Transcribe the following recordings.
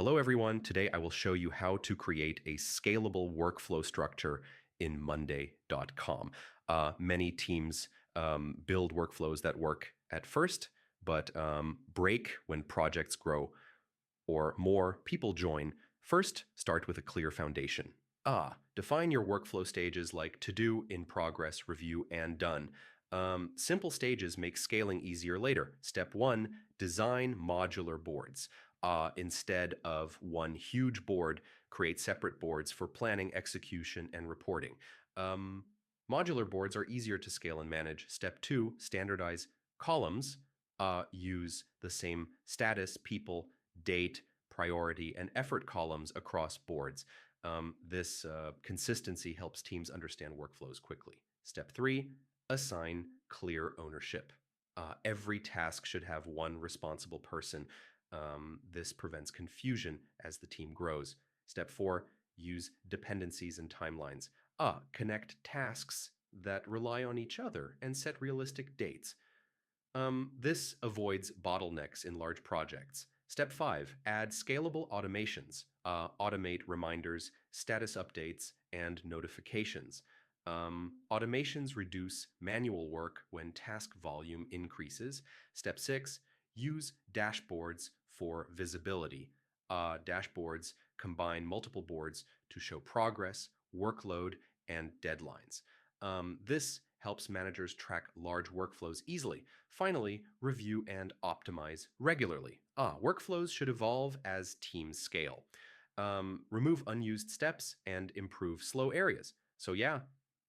Hello, everyone. Today I will show you how to create a scalable workflow structure in Monday.com. Many teams build workflows that work at first, but break when projects grow or more people join. First, start with a clear foundation. Define your workflow stages like to do, in progress, review, and done. Simple stages make scaling easier later. Step one, design modular boards. Instead of one huge board, create separate boards for planning, execution, and reporting. Um, Modular boards are easier to scale and manage. Step two, standardize columns. Use the same status, people, date, priority, and effort columns across boards. This consistency helps teams understand workflows quickly. Step three, assign clear ownership. Every task should have one responsible person. This prevents confusion as the team grows. Step four, use dependencies and timelines. Connect tasks that rely on each other and set realistic dates. This avoids bottlenecks in large projects. Step five, add scalable automations. Automate reminders, status updates, and notifications. Automations reduce manual work when task volume increases. Step six, use dashboards for visibility. Dashboards combine multiple boards to show progress, workload, and deadlines. This helps managers track large workflows easily. Finally, review and optimize regularly. Workflows should evolve as teams scale. Remove unused steps and improve slow areas. So yeah,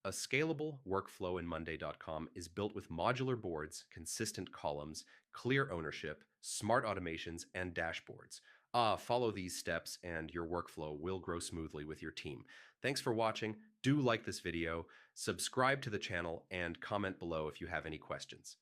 a scalable workflow in Monday.com is built with modular boards, consistent columns, clear ownership, smart automations, and dashboards. Follow these steps and your workflow will grow smoothly with your team. Thanks for watching. Do like this video, subscribe to the channel, and comment below if you have any questions.